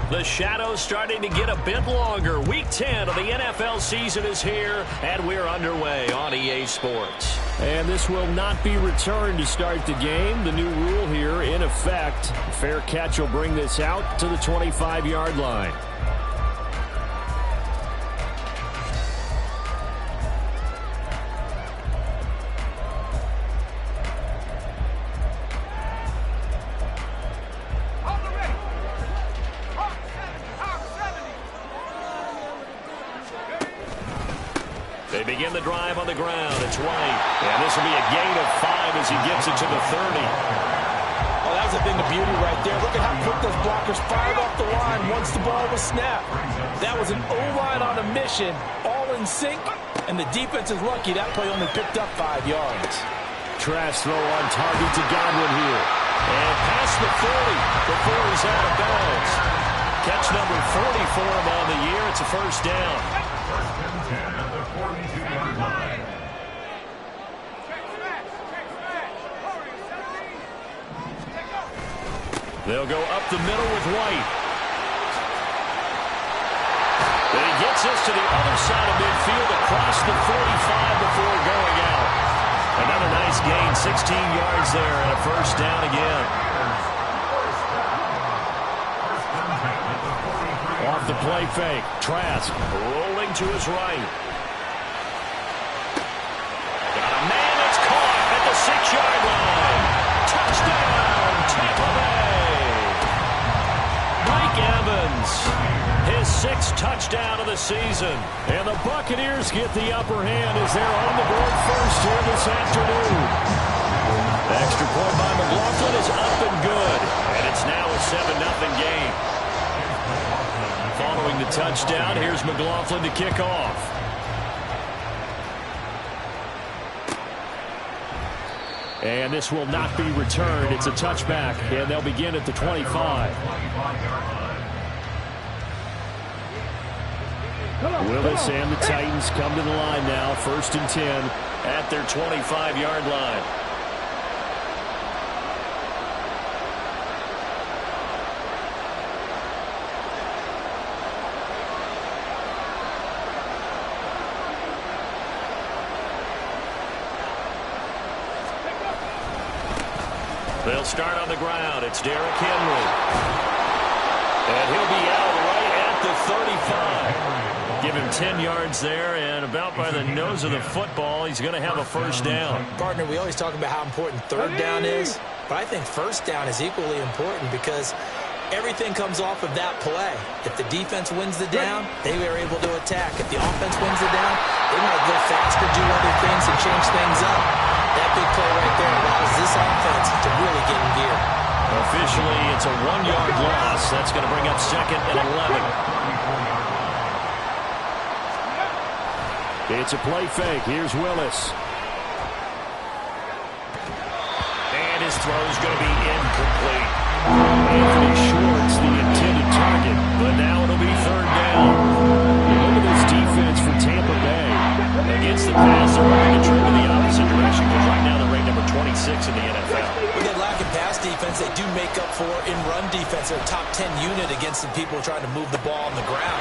The shadow's starting to get a bit longer. Week 10 of the NFL season is here, and we're underway on EA Sports. And this will not be returned to start the game. The new rule here in effect. Fair catch will bring this out to the 25-yard line. They begin the drive on the ground. It's White. And this will be a gain of 5 as he gets it to the 30. Oh, that was a thing of beauty right there. Look at how quick those blockers fired off the line once the ball was snapped. That was an O-line on a mission, all in sync, and the defense is lucky that play only picked up 5 yards. Trash throw on target to Godwin here. And past the 40 before he's out of bounds. Catch number 40 for him on the year. It's a first down. They'll go up the middle with White. But he gets this to the other side of midfield across the 45 before going out. Another nice gain, 16 yards there, and a first down again. Off the play fake. Trask rolling to his right. Got a man that's caught at the 6-yard line. Touchdown, Tampa Bay. Mike Evans, his 6th touchdown of the season. And the Buccaneers get the upper hand as they're on the board first here this afternoon. The extra point by McLaughlin is up and good. And it's now a 7-0 game. Following the touchdown, here's McLaughlin to kick off. And this will not be returned. It's a touchback, and they'll begin at the 25. Willis and the Titans come to the line now, 1st and 10 at their 25-yard line. They'll start on the ground. It's Derrick Henry. And he'll be out right at the 35. Give him 10 yards there, and about by the nose of the football, he's going to have a first down. Partner, we always talk about how important 3rd down is, but I think 1st down is equally important because everything comes off of that play. If the defense wins the down, they are able to attack. If the offense wins the down, they might go faster, do other things, and change things up. That big play right there allows this offense to really get in gear. Officially, it's a 1-yard loss. That's going to bring up 2nd and 11. It's a play fake. Here's Willis. And his throw's going to be incomplete. Anthony Schwartz, the intended target, but now it'll be 3rd down. Look at this defense for Tampa Bay. Against the pass, they're running a trend in the opposite direction because right now they're ranked number 26 in the NFL. With that lack of pass defense, they do make up for in run defense. They're a top 10 unit against some people trying to move the ball on the ground.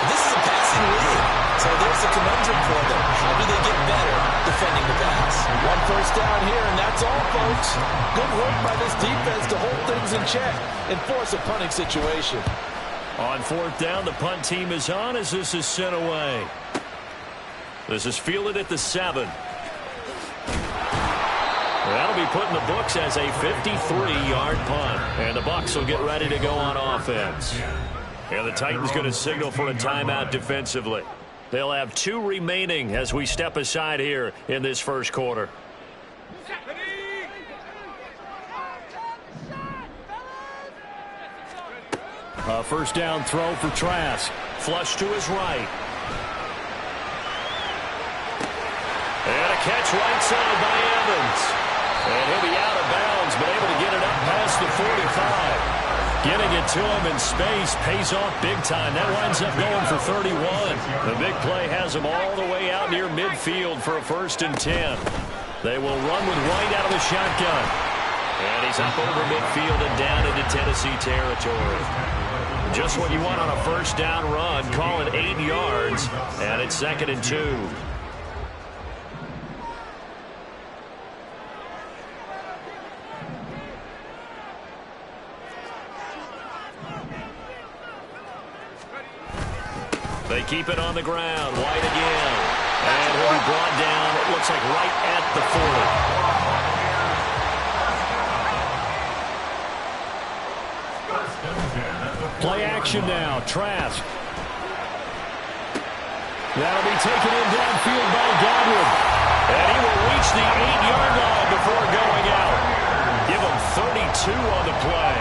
But this is a passing league, so there's a conundrum for them. How do they get better defending the pass? 1 first down here, and that's all, folks. Good work by this defense to hold things in check and force a punting situation. On 4th down, the punt team is on as this is sent away. This is fielded at the 7. That'll be put in the books as a 53-yard punt. And the Bucs will get ready to go on offense. And the Titans going to signal for a timeout defensively. They'll have 2 remaining as we step aside here in this first quarter. A first down throw for Trask. Flush to his right. And a catch right side by Evans. And he'll be out of bounds, but able to get it up past the 45. Getting it to him in space pays off big time. That winds up going for 31. The big play has him all the way out near midfield for a 1st and 10. They will run with White out of the shotgun. And he's up over midfield and down into Tennessee territory. Just what you want on a first down run. Call it 8 yards, and it's 2nd and 2. They keep it on the ground. White again. And he'll be brought down, it looks like right at the 40. Play action now. Trask. That'll be taken in downfield by Godwin. And he will reach the 8-yard line before going out. Give him 32 on the play.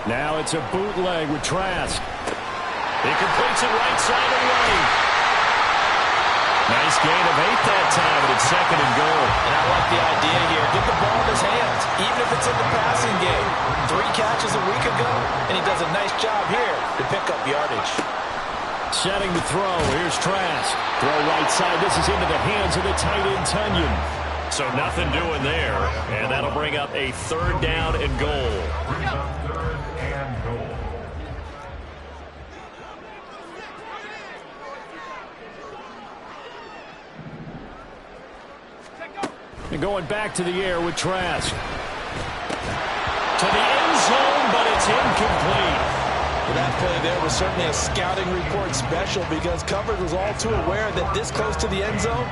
Now it's a bootleg with Trask. He completes it right side away. Nice gain of 8 that time, and it's 2nd and goal. And I like the idea here. Get the ball in his hands, even if it's in the passing game. 3 catches a week ago, and he does a nice job here to pick up yardage. Setting the throw. Here's Trask. Throw right side. This is into the hands of the tight end, Tunyon. So nothing doing there, and that'll bring up a 3rd down and goal. And going back to the air with Trask. To the end zone, but it's incomplete. Well, that play there was certainly a scouting report special because coverage was all too aware that this close to the end zone,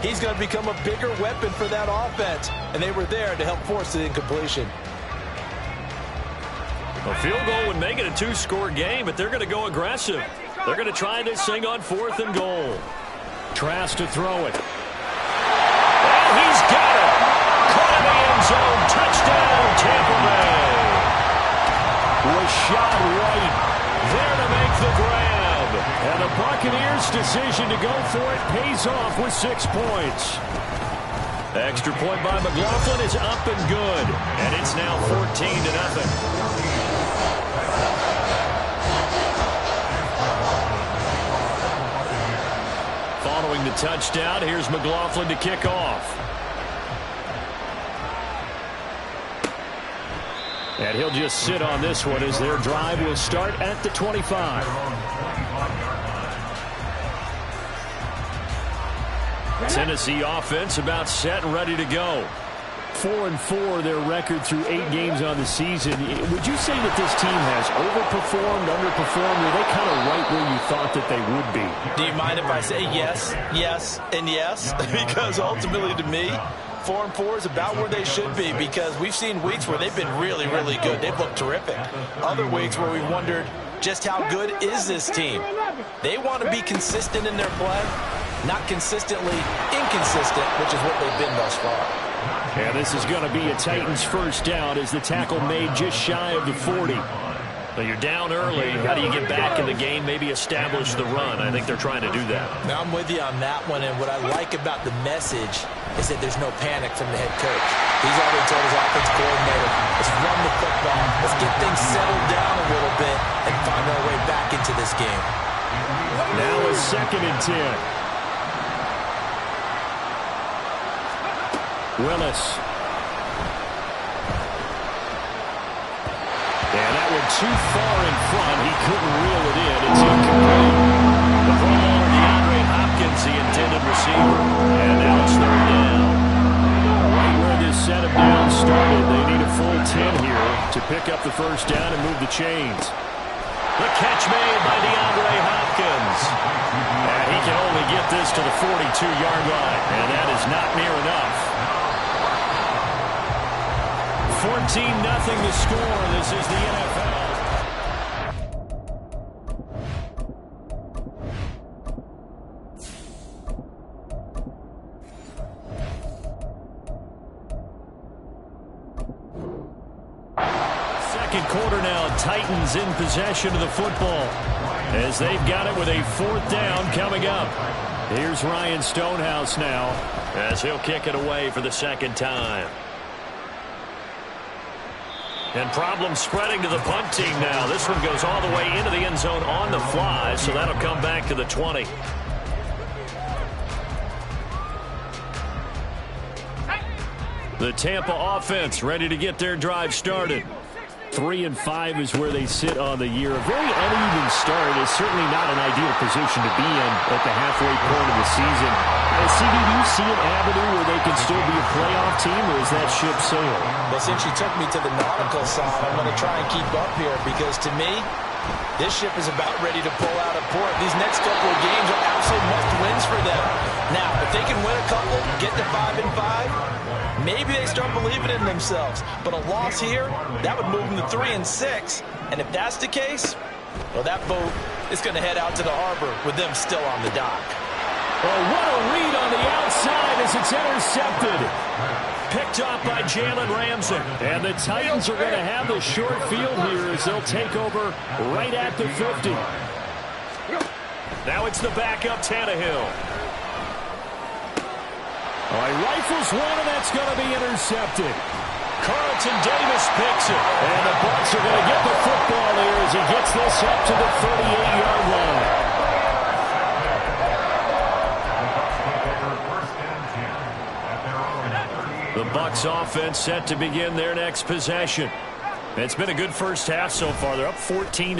he's going to become a bigger weapon for that offense. And they were there to help force the incompletion. A field goal would make it a 2-score game, but they're going to go aggressive. They're going to try this thing on 4th and goal. Trask to throw it. He's got it. Caught in the end zone. Touchdown, Tampa Bay. Rashad White there to make the grab. And the Buccaneers' decision to go for it pays off with 6 points. Extra point by McLaughlin is up and good. And it's now 14-0. Following the touchdown, here's McLaughlin to kick off. And he'll just sit on this one as their drive will start at the 25. Tennessee offense about set and ready to go. 4-4 their record through 8 games on the season. Would you say that this team has overperformed, underperformed? Are they kind of right where you thought that they would be? Do you mind if I say yes, yes, and yes? Because ultimately to me, 4-4 is about where they should be because we've seen weeks where they've been really, really good. They've looked terrific. Other weeks where we've wondered just how good is this team. They want to be consistent in their play, not consistently inconsistent, which is what they've been thus far. And this is going to be a Titans first down as the tackle made just shy of the 40. Well, you're down early. How do you get back in the game, maybe establish the run? I think they're trying to do that. Now, I'm with you on that one, and what I like about the message is that there's no panic from the head coach. He's already told his offensive coordinator, let's run the football, let's get things settled down a little bit and find our way back into this game. Now a 2nd and 10. Willis. And that one too far in front. He couldn't reel it in. It's incomplete. The ball on DeAndre Hopkins, the intended receiver. And now it's 3rd down. Right where this set of downs started, they need a full 10 here to pick up the first down and move the chains. The catch made by DeAndre Hopkins. And he can only get this to the 42-yard line. And that is not near enough. 14-0 the score. This is the NFL. Second quarter now. Titans in possession of the football as they've got it with a 4th down coming up. Here's Ryan Stonehouse now as he'll kick it away for the 2nd time. And problem spreading to the punt team now. This one goes all the way into the end zone on the fly, so that'll come back to the 20. The Tampa offense ready to get their drive started. 3-5 is where they sit on the year. A very uneven start is certainly not an ideal position to be in at the halfway point of the season. CD, do you see an avenue where they can still be a playoff team, or is that ship sailed? Well, since you took me to the nautical side, I'm going to try and keep up here because to me, this ship is about ready to pull out of port. These next couple of games are absolute must-wins for them. Now, if they can win a couple, get to 5-5, maybe they start believing in themselves. But a loss here, that would move them to 3-6. And if that's the case, well, that boat is going to head out to the harbor with them still on the dock. Oh, what a read on the outside as it's intercepted. Picked off by Jalen Ramsey. And the Titans are going to have the short field here as they'll take over right at the 50. Now it's the backup Tannehill. All right, rifles one, and that's going to be intercepted. Carlton Davis picks it. And the Bucs are going to get the football here as he gets this up to the 38-yard line. The Bucs offense set to begin their next possession. It's been a good first half so far. They're up 14-0.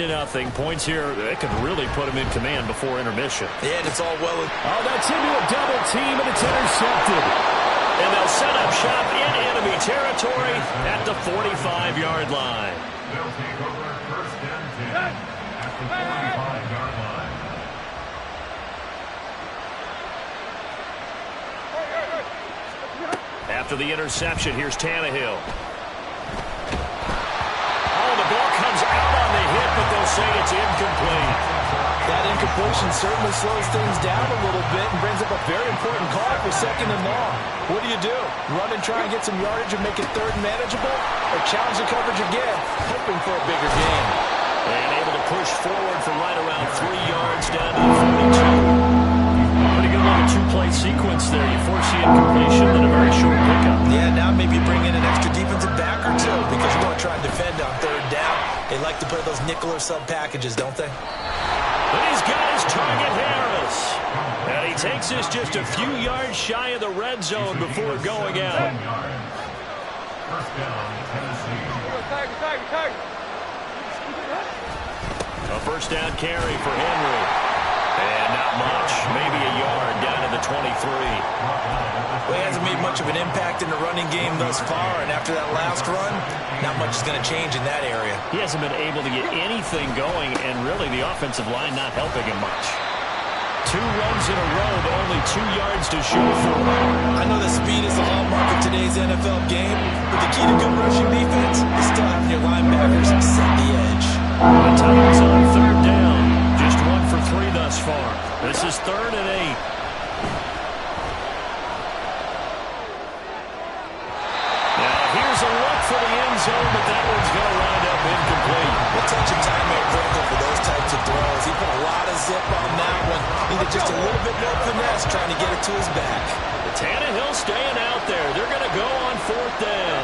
Points here, they could really put them in command before intermission. Yeah, and it's all well. Oh, that's into a double team, and it's intercepted. And they'll set up shop in enemy territory at the 45-yard line. They'll take over first and 10 at the 45-yard line. After the interception, here's Tannehill. Oh, the ball comes out on the hit, but they'll say it's incomplete. That incompletion certainly slows things down a little bit and brings up a very important call for 2nd and long. What do? Run and try and get some yardage and make it 3rd and manageable? Or challenge the coverage again, hoping for a bigger gain? And able to push forward for right around 3 yards down to the 42. Pretty good little two-play sequence there. You force the incompletion, then a very short pickup. Yeah, now maybe bring in an extra defensive back or two because you want to try and defend on 3rd down. They like to play those nickel or sub packages, don't they? But he's got his target, Harris. And he takes this just a few yards shy of the red zone before going out. First down, Tennessee. A first down carry for Henry. And not much. Maybe a yard down to the 23. Well, he hasn't made much of an impact in the running game thus far, and after that last run, not much is going to change in that area. He hasn't been able to get anything going, and really the offensive line not helping him much. 2 runs in a row, but only 2 yards to show for him. I know that speed is the hallmark of today's NFL game, but the key to good rushing defense is still having your linebackers set the edge. The Titans on 3rd down. Just 1 for 3 thus far. This is 3rd and 8. Now here's a look for the end zone, but that one's going to wind up incomplete. The touch and time are critical for those types of throws. He put a lot of zip on that one. Needed just a little bit more finesse trying to get it to his back. The Tannehill staying out there. They're going to go on 4th down.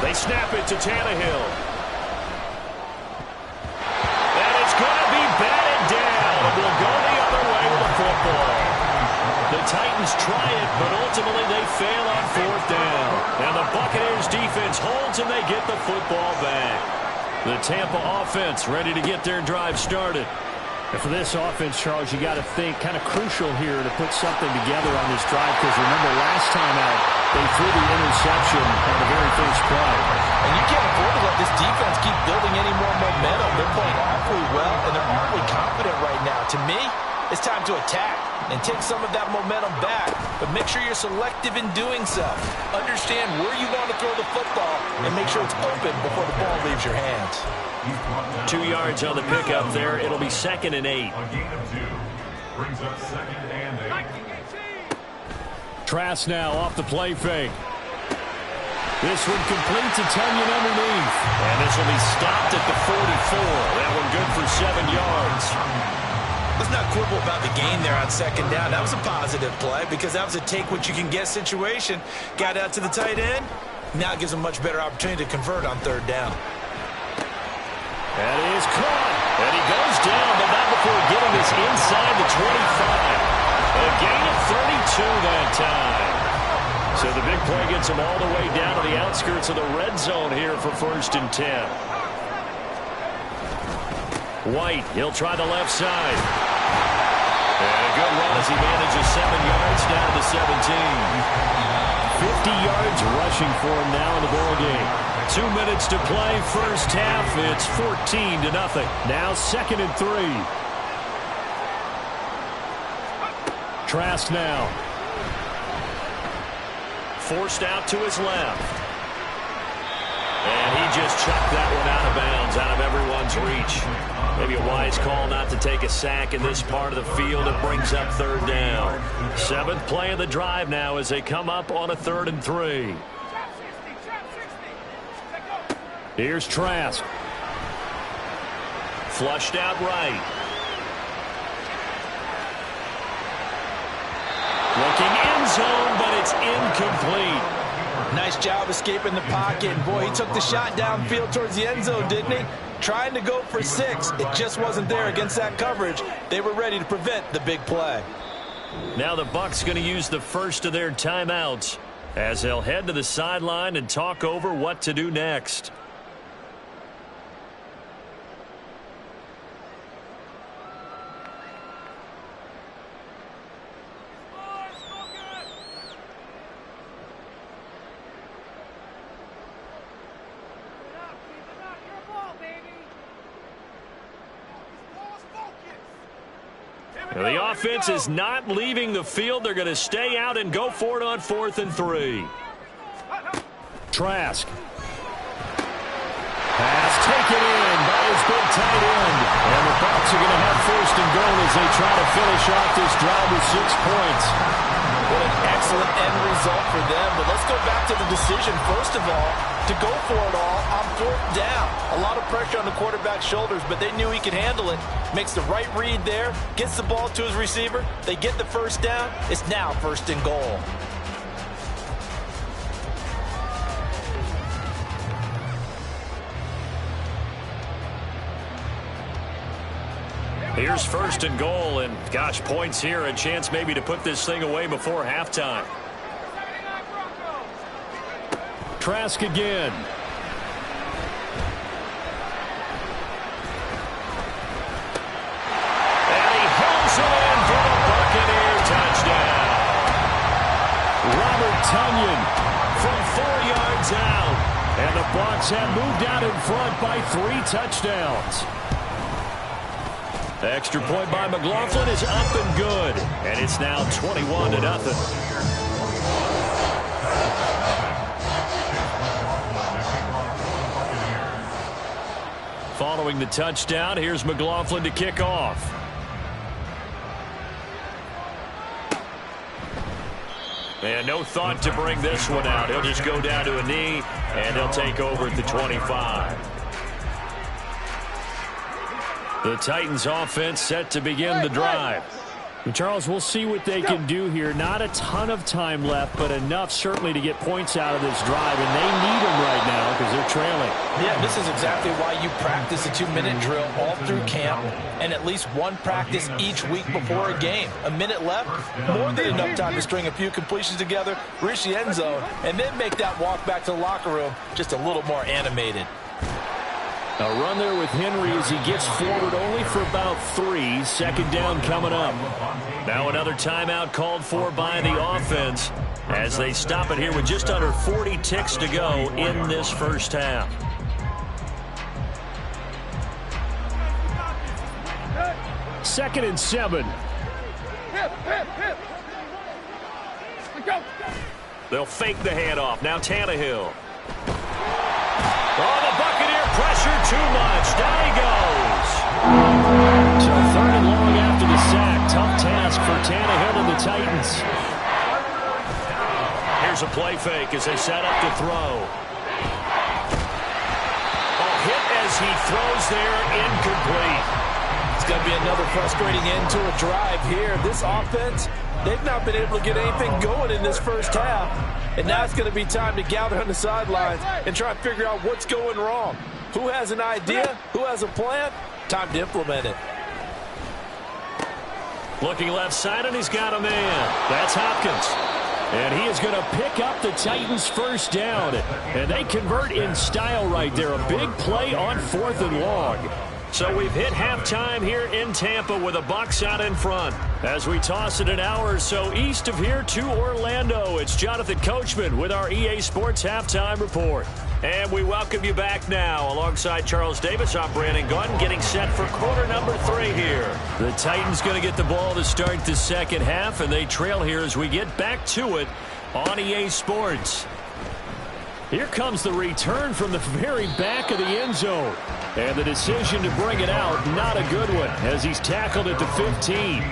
They snap it to Tannehill. And it's going to be batted down. We'll go the other way with the football. The Titans try it, but ultimately they fail on 4th down. And the Buccaneers defense holds and they get the football back. The Tampa offense ready to get their drive started. And for this offense, Charles, you got to think kind of crucial here to put something together on this drive because remember last time out they threw the interception on the very first play. And you can't afford to let this defense keep building any more momentum. They're playing awfully well, and they're awfully confident right now. To me, it's time to attack and take some of that momentum back, but make sure you're selective in doing so. Understand where you want to throw the football and make sure it's open before the ball leaves your hands. 2 yards on the pickup there. It'll be 2nd and 8. A gain of 2 brings up 2nd and 8. Trask now off the play fake. This one complete to Tunyon underneath. And this will be stopped at the 44. That one good for 7 yards. Let's not quibble about the gain there on 2nd down. That was a positive play because that was a take-what-you-can-get situation. Got out to the tight end. Now it gives a much better opportunity to convert on 3rd down. That is caught. And he goes down, but not before getting this inside the 25. A gain of 32 that time. So the big play gets him all the way down to the outskirts of the red zone here for 1st and 10. White, he'll try the left side. And a good run as he manages 7 yards down to 17. 50 yards rushing for him now in the ball game. 2 minutes to play, first half. It's 14-0. Now 2nd and 3. Trask now. Forced out to his left. And he just chucked that one out of bounds, out of everyone's reach. Maybe a wise call not to take a sack in this part of the field. It brings up 3rd down. 7th play of the drive now as they come up on a 3rd and 3. Here's Trask. Flushed out right. Looking end zone, but it's incomplete. Nice job escaping the pocket. And boy, he took the shot downfield towards the end zone, didn't he? Trying to go for 6. It just wasn't there against that coverage. They were ready to prevent the big play. Now the Bucs going to use the first of their timeouts as they'll head to the sideline and talk over what to do next. The offense is not leaving the field. They're going to stay out and go for it on 4th and 3. Trask. Pass taken in by his big tight end. And the Bucs are going to have 1st and goal as they try to finish off this drive with 6 points. What an excellent end result for them. But let's go back to the decision, first of all, to go for it all on 4th down. A lot of pressure on the quarterback's shoulders, but they knew he could handle it. Makes the right read there, gets the ball to his receiver. They get the 1st down. It's now 1st and goal. Here's 1st and goal, and gosh, points here, a chance maybe to put this thing away before halftime. Trask again. And he hauls it in for the Buccaneer touchdown. Robert Tonyan From 4 yards out. and the Bucs have moved out in front by 3 touchdowns. The extra point by McLaughlin is up and good. And it's now 21-0. Following the touchdown, here's McLaughlin to kick off. And no thought to bring this one out. He'll just go down to a knee, and they'll take over at the 25. The Titans offense set to begin the drive. Charles, we'll see what they can do here. Not a ton of time left, but enough certainly to get points out of this drive, and they need them right now because they're trailing. Yeah, this is exactly why you practice a 2-minute drill all through camp and at least one practice each week before a game. A minute left, more than enough time to string a few completions together, reach the end zone, and then make that walk back to the locker room just a little more animated. A run there with Henry as he gets forward only for about 3. 2nd down coming up. Now another timeout called for by the offense as they stop it here with just under 40 ticks to go in this first half. Second and 7. They'll fake the handoff. Now Tannehill. Oh, the Buccaneer pressure too much. Down he goes. So 3rd and long after the sack. Tough task for Tannehill and the Titans. Here's a play fake as they set up to throw. A hit as he throws there, incomplete. It's going to be another frustrating end to a drive here. This offense, they've not been able to get anything going in this first half. And now it's going to be time to gather on the sidelines and try and figure out what's going wrong. Who has an idea? Who has a plan? Time to implement it. Looking left side, and he's got a man. That's Hopkins. And he is going to pick up the Titans' first down. And they convert in style right there. A big play on 4th and long. So we've hit halftime here in Tampa with the Bucs out in front. As we toss it an hour or so east of here to Orlando, it's Jonathan Coachman with our EA Sports Halftime Report. And we welcome you back now. Alongside Charles Davis, I'm Brandon Gunn, getting set for quarter number 3 here. The Titans going to get the ball to start the second half, and they trail here as we get back to it on EA Sports. Here comes the return from the very back of the end zone. And the decision to bring it out, not a good one, as he's tackled at the 15.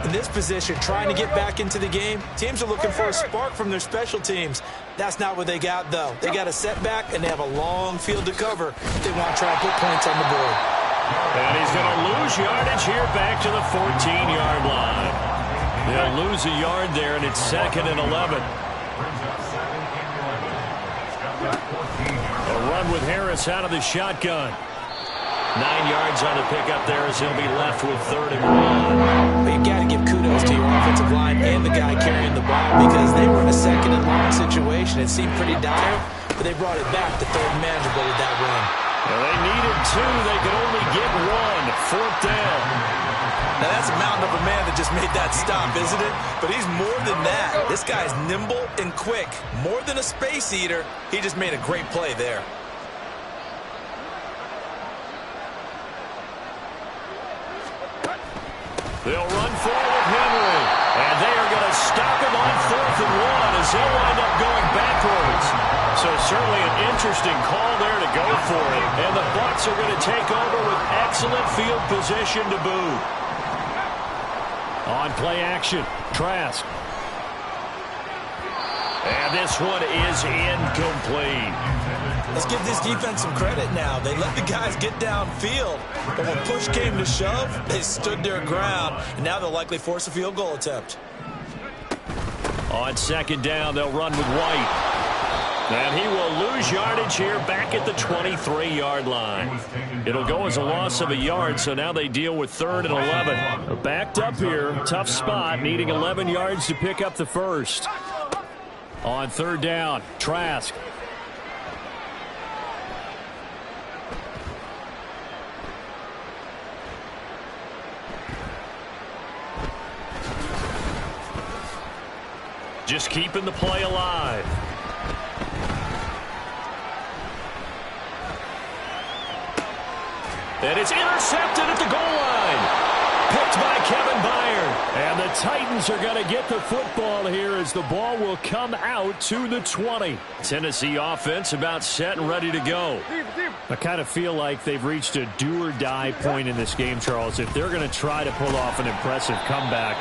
In this position, trying to get back into the game, teams are looking for a spark from their special teams. That's not what they got, though. They got a setback, and they have a long field to cover if they want to try and put points on the board. And he's going to lose yardage here back to the 14-yard line. They'll lose a yard there, and it's 2nd and 11. A run with Harris out of the shotgun. 9 yards on the pickup there as he'll be left with 3rd and 1. But you got to give kudos to your offensive line and the guy carrying the ball because they were in a 2nd and long situation. It seemed pretty dire, but they brought it back to 3rd and manageable with that run. Well, they needed 2. They could only get 1. 4th down. Now that's a mountain of a man that just made that stop, isn't it? But he's more than that. This guy's nimble and quick. More than a space eater, he just made a great play there. They'll run forward Henry. And they are going to stop him on 4th and 1 as he'll wind up going backwards. So certainly an interesting call there to go for it. And the Bucs are going to take over with excellent field position to boot. On play action, Trask. And this one is incomplete. Let's give this defense some credit now. They let the guys get downfield, but when push came to shove, they stood their ground, and now they'll likely force a field goal attempt. On 2nd down, they'll run with White. And he will lose yardage here back at the 23-yard line. It'll go as a loss of a yard, so now they deal with 3rd and 11. Backed up here, tough spot, needing 11 yards to pick up the first. On 3rd down, Trask. Just keeping the play alive. And it's intercepted at the goal line. Picked by Kevin Byard. And the Titans are going to get the football here as the ball will come out to the 20. Tennessee offense about set and ready to go. I kind of feel like they've reached a do-or-die point in this game, Charles. If they're going to try to pull off an impressive comeback,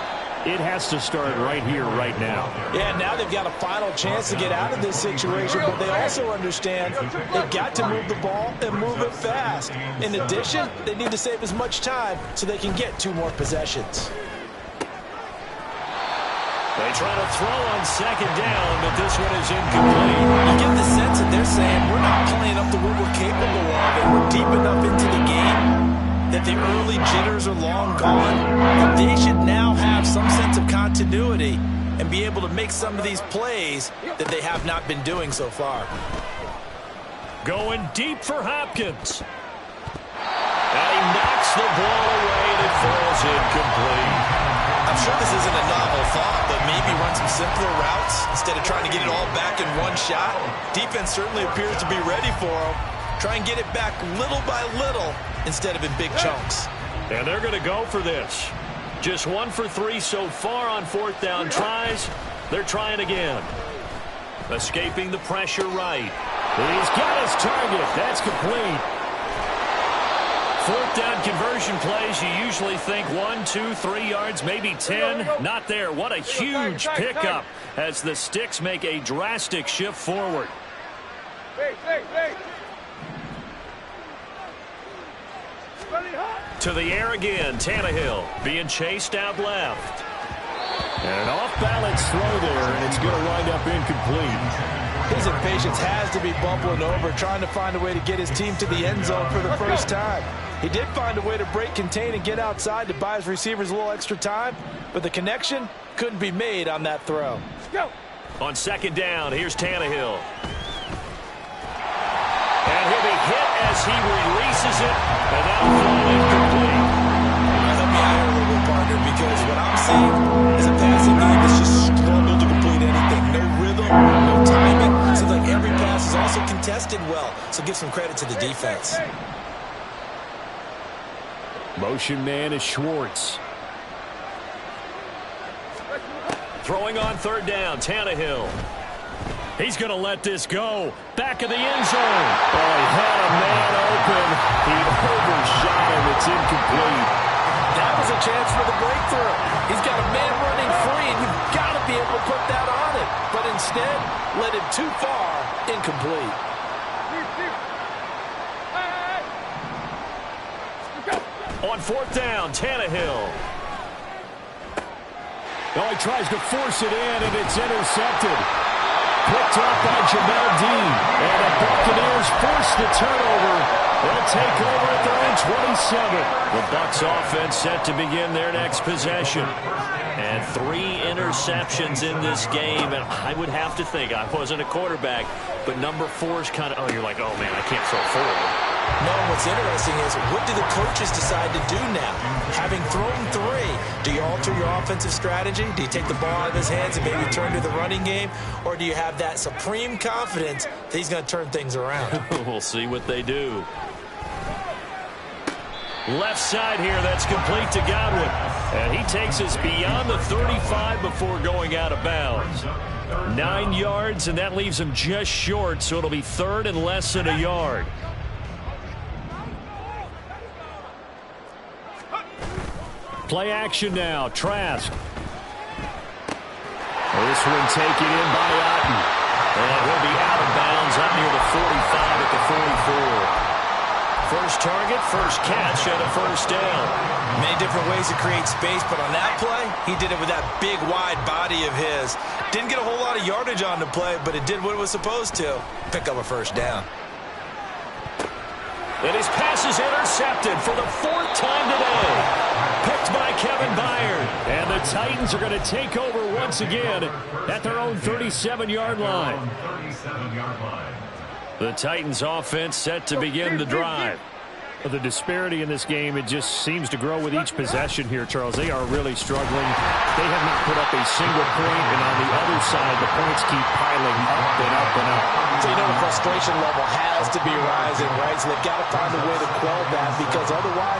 it has to start right here, right now. Yeah, now they've got a final chance to get out of this situation, but they also understand they've got to move the ball and move it fast. In addition, they need to save as much time so they can get 2 more possessions. They try to throw on 2nd down, but this one is incomplete. You get the sense that they're saying we're not playing up to what we're capable of, and we're deep enough into the game that the early jitters are long gone, but they should now have some sense of continuity and be able to make some of these plays that they have not been doing so far. Going deep for Hopkins. And he knocks the ball away, and it falls incomplete. I'm sure this isn't a novel thought, but maybe run some simpler routes instead of trying to get it all back in one shot. Defense certainly appears to be ready for them. Try and get it back little by little instead of in big chunks. And they're going to go for this. Just 1 for 3 so far on 4th down tries. They're trying again. Escaping the pressure right. He's got his target. That's complete. 4th down conversion plays, you usually think 1, 2, 3 yards, maybe 10. Not there. What a huge pickup as the Sticks make a drastic shift forward. To the air again, Tannehill being chased out left. And an off-balance throw there, and it's going to wind up incomplete. His impatience has to be bubbling over, trying to find a way to get his team to the end zone for the first time. He did find a way to break contain and get outside to buy his receivers a little extra time, but the connection couldn't be made on that throw. Go! On second down, here's Tannehill. And he'll be hit as he releases it, and that'll fall incomplete. Help me out here a little bit, partner, because what I'm seeing is a passing game that's just struggled to complete anything. No rhythm, no timing. Seems like every pass is also contested well, so give some credit to the defense. Motion man is Schwartz. Throwing on third down, Tannehill. He's going to let this go. Back of the end zone. Oh, he had a man open. He overshot him. It's incomplete. That was a chance for the breakthrough. He's got a man running free, and you've got to be able to put that on it. But instead, led him too far. Incomplete. On fourth down, Tannehill. Oh, he tries to force it in, and it's intercepted. Picked up by Jamel Dean. And the Buccaneers force the turnover. They'll take over at their own 27. The Bucs offense set to begin their next possession. And 3 interceptions in this game. And I would have to think, I wasn't a quarterback, but number 4 is kind of, oh, you're like, oh, man, I can't throw 4. No, what's interesting is, what do the coaches decide to do now? Having thrown 3, do you alter your offensive strategy? Do you take the ball out of his hands and maybe turn to the running game? Or do you have that supreme confidence that he's going to turn things around? We'll see what they do. Left side here, that's complete to Godwin. And he takes us beyond the 35 before going out of bounds. 9 yards, and that leaves him just short, so it'll be third and less than a yard. Play action now. Trask. This one taken in by Otten. And he'll be out of bounds up near the 45 at the 44. First target, first catch, and a first down. Many different ways to create space, but on that play, he did it with that big, wide body of his. Didn't get a whole lot of yardage on the play, but it did what it was supposed to. Pick up a first down. And his pass is intercepted for the 4th time today. Picked by Kevin Byard. And the Titans are going to take over once again at their own 37-yard line. The Titans offense set to begin the drive. The disparity in this game, it just seems to grow with each possession here, Charles. They are really struggling. They have not put up a single point, and on the other side, the points keep piling up and up and up. So you know the frustration level has to be rising, right? So they've got to find a way to quell that, because otherwise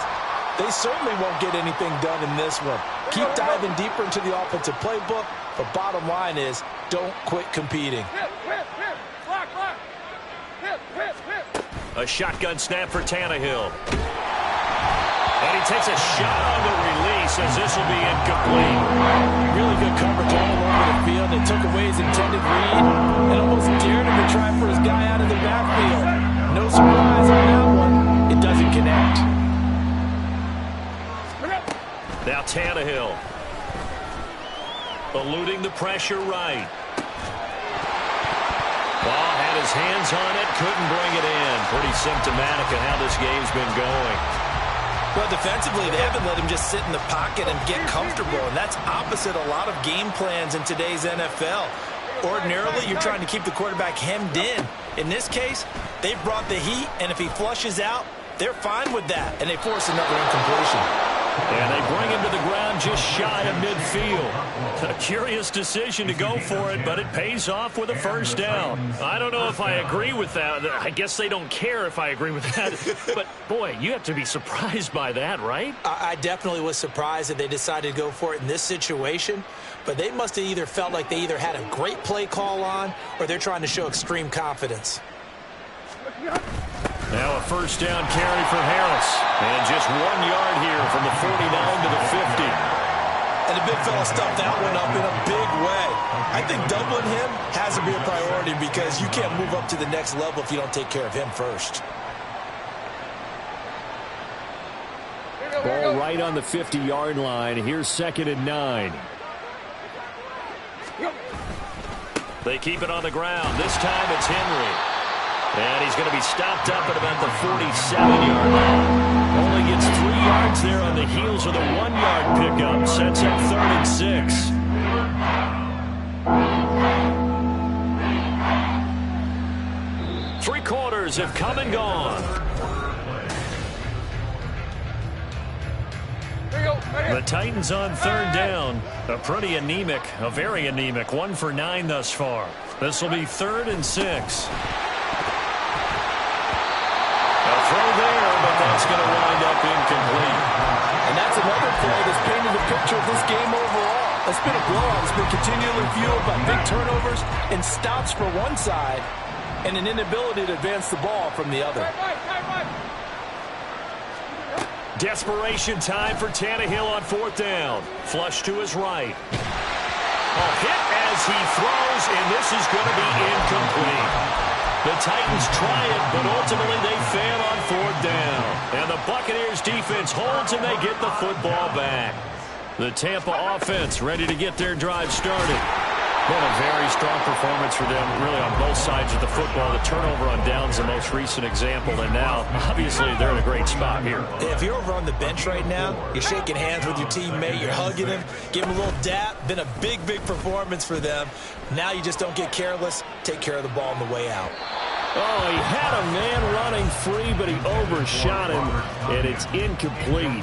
they certainly won't get anything done in this one. Keep diving deeper into the offensive playbook, but bottom line is, don't quit competing. A shotgun snap for Tannehill. And he takes a shot on the release as this will be incomplete. Really good coverage all over the field. They took away his intended read and almost dared him to try for his guy out of the backfield. No surprise on that one. It doesn't connect. Now Tannehill. Eluding the pressure right. Ball had his hands on it, couldn't bring it in. Pretty symptomatic of how this game's been going. Well, defensively, they haven't let him just sit in the pocket and get comfortable, and that's opposite a lot of game plans in today's NFL. Ordinarily, you're trying to keep the quarterback hemmed in. In this case, they've brought the heat, and if he flushes out, they're fine with that, and they force another incompletion. And they bring him to the ground just shy of midfield. A curious decision to go for it, but it pays off with a first down. I don't know if I agree with that. I guess they don't care if I agree with that. But, boy, you have to be surprised by that, right? I definitely was surprised that they decided to go for it in this situation. But they must have either felt like they either had a great play call on or they're trying to show extreme confidence. Now a first down carry for Harris. And just 1 yard here from the 49 to the 50. And the big fella stuffed that one up in a big way. I think doubling him has to be a priority because you can't move up to the next level if you don't take care of him first. Ball right on the 50-yard line. Here's 2nd and 9. They keep it on the ground. This time it's Henry. And he's going to be stopped up at about the 47-yard line. Only gets 3 yards there on the heels of the 1-yard pickup. Sets up 3rd and 6. starters have come and gone. The Titans on third down. A pretty anemic, a very anemic 1 for 9 thus far. This will be 3rd and 6. A throw there, but that's going to wind up incomplete. And that's another play that's painted a picture of this game overall. It's been a blowout. It's been continually fueled by big turnovers and stops for one side and an inability to advance the ball from the other. Desperation time for Tannehill on 4th down. Flush to his right. A hit as he throws, and this is going to be incomplete. The Titans try it, but ultimately they fail on 4th down. And the Buccaneers defense holds, and they get the football back. The Tampa offense ready to get their drive started. Been a very strong performance for them, really, on both sides of the football. The turnover on downs, the most recent example, and now, obviously, they're in a great spot here. If you're over on the bench right now, you're shaking hands with your teammate, you're hugging him, give him a little dap. Been a big, big performance for them. Now you just don't get careless. Take care of the ball on the way out. Oh, he had a man running free, but he overshot him, and it's incomplete.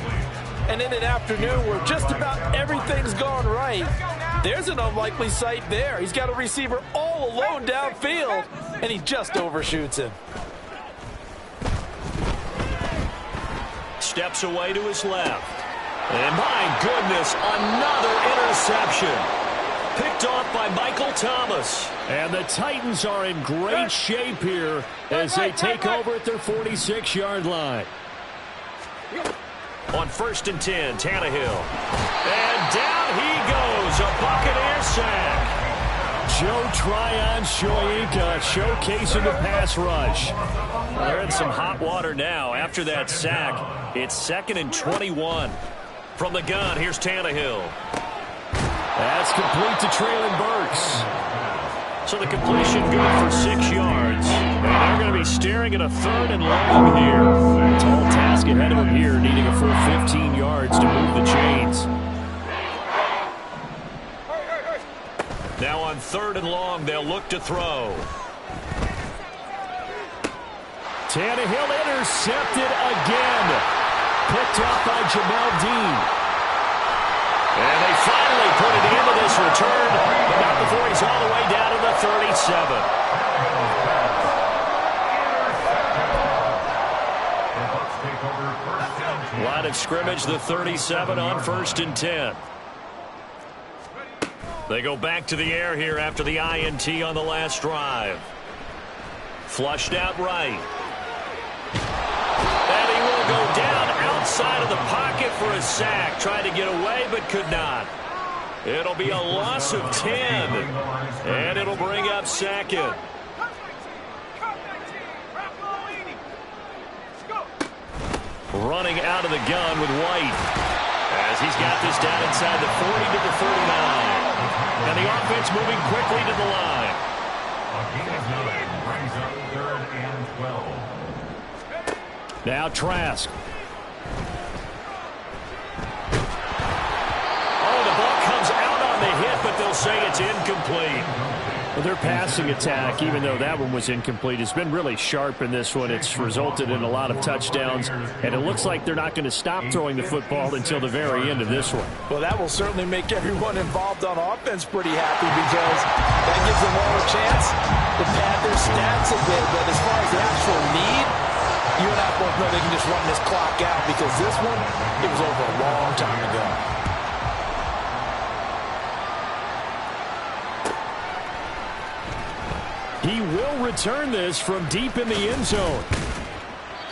And in an afternoon where just about everything's gone right, there's an unlikely sight there. He's got a receiver all alone downfield, and he just overshoots him. Steps away to his left. And my goodness, another interception. Picked off by Michael Thomas. And the Titans are in great shape here as they take over at their 46-yard line. On 1st and 10, Tannehill. And down he goes, a Buccaneer sack. Joe Tryon-Shoyinka showcasing the pass rush. They're in some hot water now after that sack. It's 2nd and 21. From the gun, here's Tannehill. That's complete to Traylon Burks. So the completion good for 6 yards. And they're going to be staring at a 3rd and long here. Tall task ahead of them here, needing a full 15 yards to move the chains. Now on 3rd and long, they'll look to throw. Tannehill intercepted again. Picked up by Jamel Dean. And they finally put it into this return, but not before he's all the way down to the 37. Line of scrimmage, the 37 on 1st and 10. They go back to the air here after the INT on the last drive. Flushed out right. And he will go down outside of the pocket for a sack. Tried to get away, but could not. It'll be a loss of 10. And it'll bring up 2nd. Running out of the gun with White. As he's got this down inside the 40 to the 39. And the offense moving quickly to the line. Brings up 3rd and 12. Now Trask. Oh, the ball comes out on the hit, but they'll say it's incomplete. Well, their passing attack, even though that one was incomplete, has been really sharp in this one. It's resulted in a lot of touchdowns, and it looks like they're not going to stop throwing the football until the very end of this one. Well, that will certainly make everyone involved on offense pretty happy because that gives them all a chance to pad their stats a bit. But as far as the actual need, you and I both know they can just run this clock out because this one, it was over a long time ago. He will return this from deep in the end zone.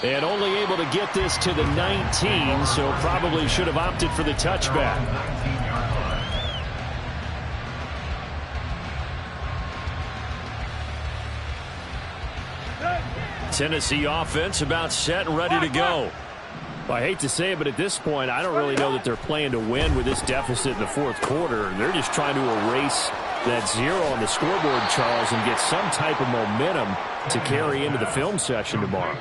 And only able to get this to the 19, so probably should have opted for the touchback. Tennessee offense about set and ready to go. Well, I hate to say it, but at this point, I don't really know that they're playing to win with this deficit in the 4th quarter. They're just trying to erase that 0 on the scoreboard, Charles, and get some type of momentum to carry into the film session tomorrow.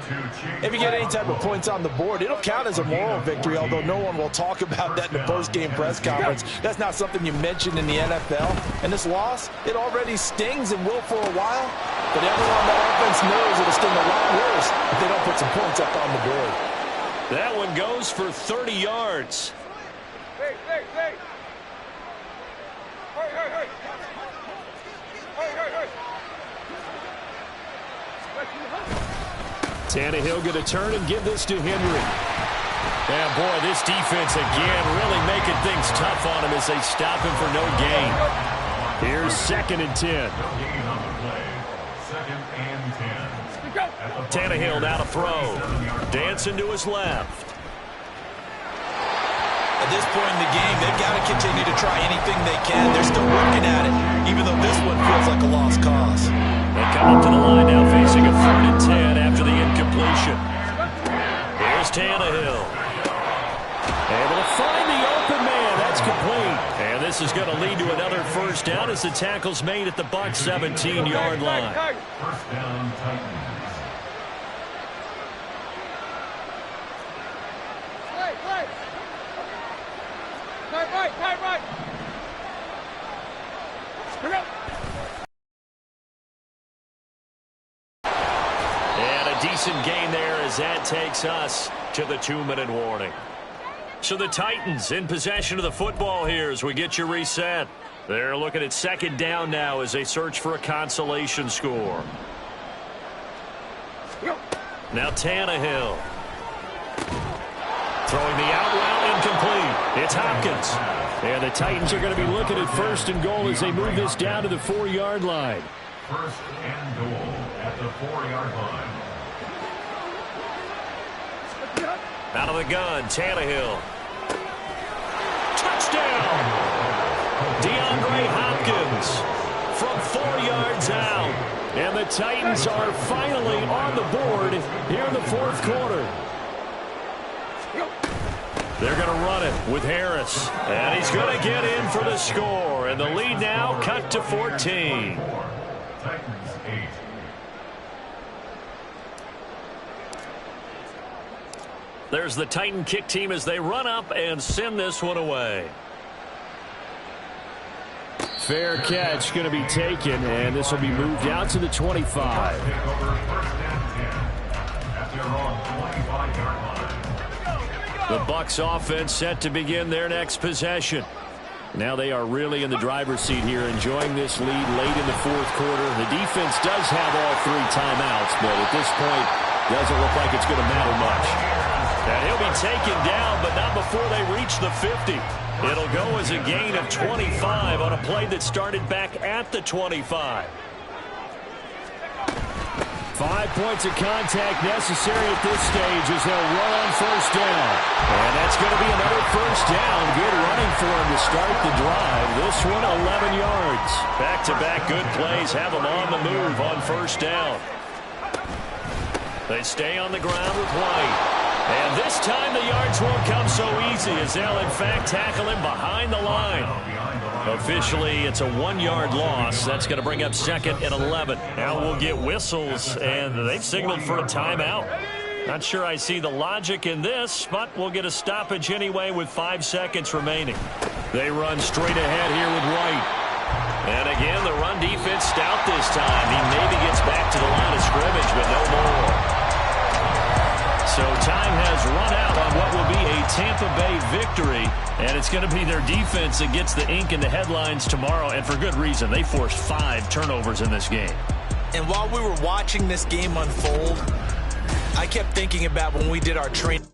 If you get any type of points on the board, it'll count as a moral victory, although no one will talk about that in the post-game press conference. That's not something you mentioned in the NFL. And this loss, it already stings and will for a while. But everyone on that offense knows it'll sting a lot worse if they don't put some points up on the board. That one goes for 30 yards. Tannehill going to turn and give this to Henry. And boy, this defense again really making things tough on him as they stop him for no gain. Here's 2nd and 10. Tannehill now to throw. Dancing to his left. At this point in the game, they've got to continue to try anything they can. They're still working at it, even though this one feels like a lost cause. They come up to the line now facing a 3rd and 10 after the incompletion. Here's Tannehill. Able to find the open man. That's complete. And this is going to lead to another first down as the tackle's made at the Bucs 17-yard line. First down, Titans. And a decent gain there as that takes us to the 2-minute warning. So the Titans in possession of the football here as we get you reset. They're looking at 2nd down now as they search for a consolation score. Now Tannehill. Throwing the out route incomplete. It's Hopkins. And the Titans are going to be looking at 1st and goal as they move this down to the 4-yard line. 1st and goal at the 4-yard line. Out of the gun, Tannehill. Touchdown! DeAndre Hopkins from 4 yards out. And the Titans are finally on the board here in the 4th quarter. They're going to run it with Harris. And he's going to get in for the score. And the lead now cut to 14. Titans 8. There's the Titan kick team as they run up and send this one away. Fair catch going to be taken, and this will be moved out to the 25. The Bucs offense set to begin their next possession. Now they are really in the driver's seat here, enjoying this lead late in the 4th quarter. The defense does have all 3 timeouts, but at this point, doesn't look like it's going to matter much. And he'll be taken down, but not before they reach the 50. It'll go as a gain of 25 on a play that started back at the 25. 5 points of contact necessary at this stage as they'll run on 1st down. And that's going to be another 1st down. Good running for him to start the drive. This one, 11 yards. Back-to-back good plays have them on the move on 1st down. They stay on the ground with White. And this time the yards won't come so easy as they'll, in fact, tackle him behind the line. Officially, it's a 1-yard loss. That's going to bring up 2nd and 11. Now we'll get whistles, and they've signaled for a timeout. Not sure I see the logic in this, but we'll get a stoppage anyway with 5 seconds remaining. They run straight ahead here with White. And again, the run defense stout this time. He maybe gets back to the line of scrimmage, but no more. So time has run out on what will be a Tampa Bay victory, and it's going to be their defense that gets the ink in the headlines tomorrow, and for good reason. They forced 5 turnovers in this game. And while we were watching this game unfold, I kept thinking about when we did our training.